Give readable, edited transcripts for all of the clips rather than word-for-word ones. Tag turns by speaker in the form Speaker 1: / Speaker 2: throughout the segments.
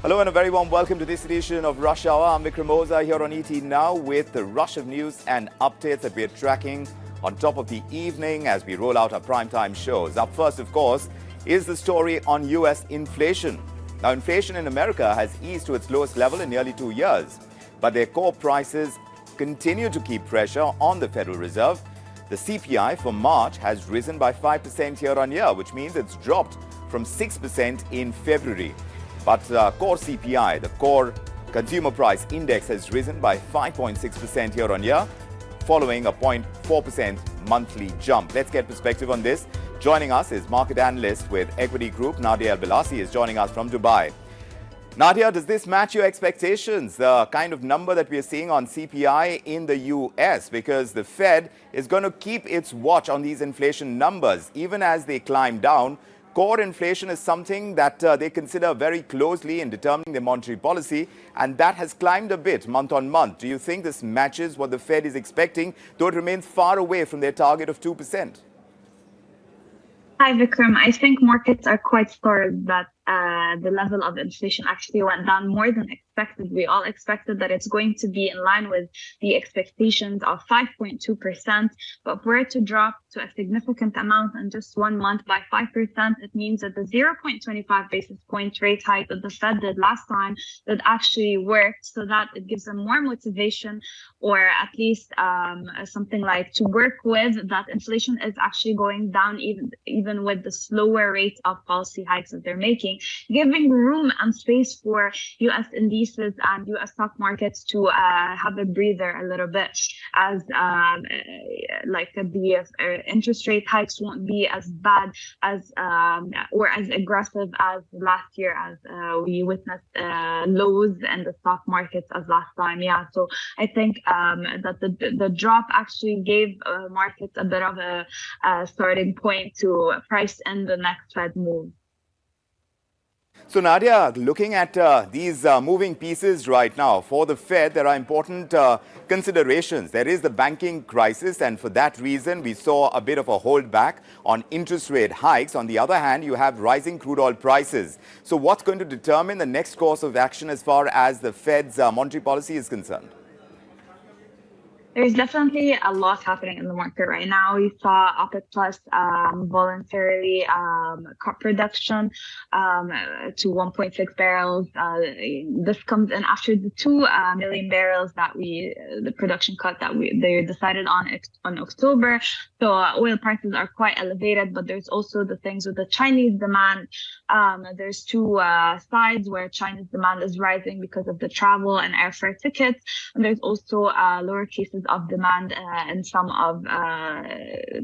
Speaker 1: Hello and a very warm welcome to this edition of Rush Hour. I'm Vikram Oza here on ET Now with the rush of news and updates that we're tracking on top of the evening as we roll out our primetime shows. Up first, of course, is the story on US inflation. Now, inflation in America has eased to its lowest level in nearly 2 years, but their core prices continue to keep pressure on the Federal Reserve. The CPI for March has risen by 5% year on year, which means it's dropped from 6% in February. But core CPI, the core consumer price index, has risen by 5.6% year on year, following a 0.4% monthly jump. Let's get perspective on this. Joining us is market analyst with Equity Group, Nadia Al-Bilasi, is joining us from Dubai. Nadia, does this match your expectations, the kind of number that we are seeing on CPI in the US? Because the Fed is going to keep its watch on these inflation numbers, even as they climb down. Core inflation is something that they consider very closely in determining their monetary policy, and that has climbed a bit month on month. Do you think this matches what the Fed is expecting, though it remains far away from their target of 2%?
Speaker 2: Hi, Vikram. I think markets are quite startled that the level of inflation actually went down more than expected. We all expected that it's going to be in line with the expectations of 5.2%, but for it to drop to a significant amount in just 1 month by 5%, it means that the 0.25 basis point rate hike that the Fed did last time that actually worked, so that it gives them more motivation, or at least something like to work with that inflation is actually going down even with the slower rate of policy hikes that they're making, giving room and space for U.S. indices and U.S. stock markets to have a breather a little bit, as like the interest rate hikes won't be as bad as or as aggressive as last year, as we witnessed lows in the stock markets as last time. Yeah, so I think that the drop actually gave markets a bit of a starting point to price in the next Fed move.
Speaker 1: So, Nadia, looking at these moving pieces right now, for the Fed, there are important considerations. There is the banking crisis, and for that reason, we saw a bit of a holdback on interest rate hikes. On the other hand, you have rising crude oil prices. So what's going to determine the next course of action as far as the Fed's monetary policy is concerned?
Speaker 2: There's definitely a lot happening in the market right now. We saw OPEC Plus voluntarily cut production to 1.6 barrels. This comes in after the 2 million barrels that the production cut that they decided on October. So oil prices are quite elevated, but there's also the things with the Chinese demand. There's 2 sides where Chinese demand is rising because of the travel and airfare tickets, and there's also lower cases of demand in some of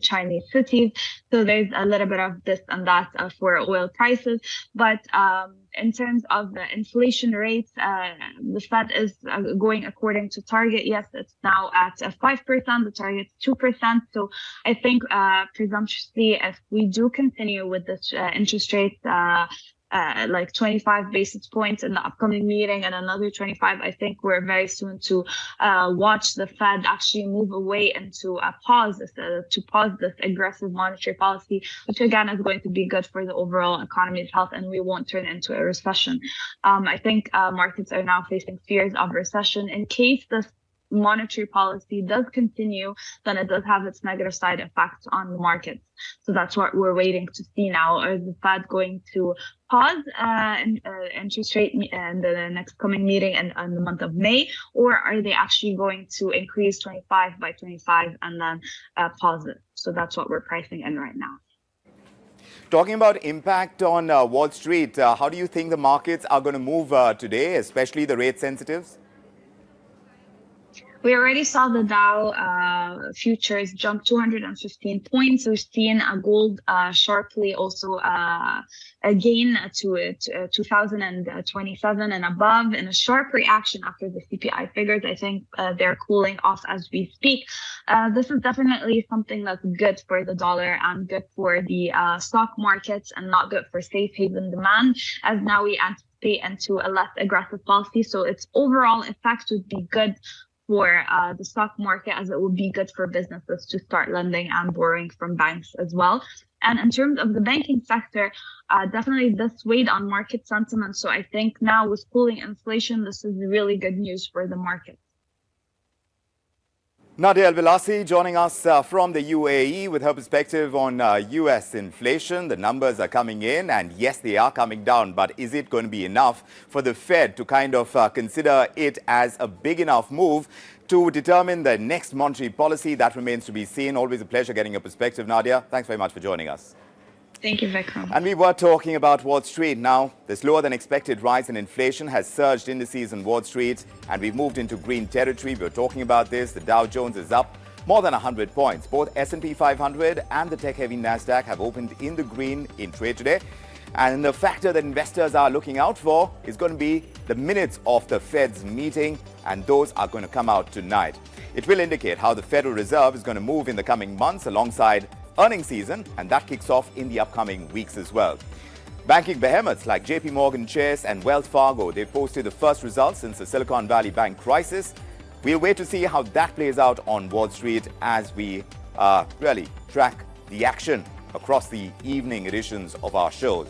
Speaker 2: Chinese cities. So there's a little bit of this and that for oil prices. But in terms of the inflation rates, the Fed is going according to target. Yes, it's now at 5%. The target is 2%. So I think presumptuously, if we do continue with this interest rate, like 25 basis points in the upcoming meeting and another 25, I think we're very soon to watch the Fed actually move away into a pause, to pause this aggressive monetary policy, which again is going to be good for the overall economy's health, and we won't turn into a recession. I think markets are now facing fears of recession. In case this monetary policy does continue, then it does have its negative side effects on the markets. So that's what we're waiting to see now. Is the Fed going to pause interest rate in the next coming meeting in the month of May, or are they actually going to increase 25 by 25 and then pause it? So that's what we're pricing in right now.
Speaker 1: Talking about impact on Wall Street, how do you think the markets are going to move today, especially the rate sensitives?
Speaker 2: We already saw the Dow futures jump 215 points. We've seen gold sharply also again to 2027 and above in a sharp reaction after the CPI figures. I think they're cooling off as we speak. This is definitely something that's good for the dollar and good for the stock markets, and not good for safe haven demand, as now we anticipate into a less aggressive policy. So its overall effect would be good for the stock market, as it would be good for businesses to start lending and borrowing from banks as well. And in terms of the banking sector, definitely this weighed on market sentiment. So I think now with cooling inflation, this is really good news for the market.
Speaker 1: Nadia El-Bilasi joining us from the UAE with her perspective on U.S. inflation. The numbers are coming in, and yes, they are coming down, but is it going to be enough for the Fed to kind of consider it as a big enough move to determine the next monetary policy? That remains to be seen. Always a pleasure getting your perspective, Nadia. Thanks very much for joining us.
Speaker 2: Thank you, Vikram.
Speaker 1: And we were talking about Wall Street. Now, the slower than expected rise in inflation has surged indices on Wall Street, and we've moved into green territory. We were talking about this. The Dow Jones is up more than 100 points. Both S&P 500 and the tech-heavy Nasdaq have opened in the green in trade today. And the factor that investors are looking out for is going to be the minutes of the Fed's meeting, and those are going to come out tonight. It will indicate how the Federal Reserve is going to move in the coming months alongside earnings season, and that kicks off in the upcoming weeks as well. Banking behemoths like JP Morgan Chase and Wells Fargo, they posted the first results since the Silicon Valley Bank crisis. We'll wait to see how that plays out on Wall Street as we really track the action across the evening editions of our shows.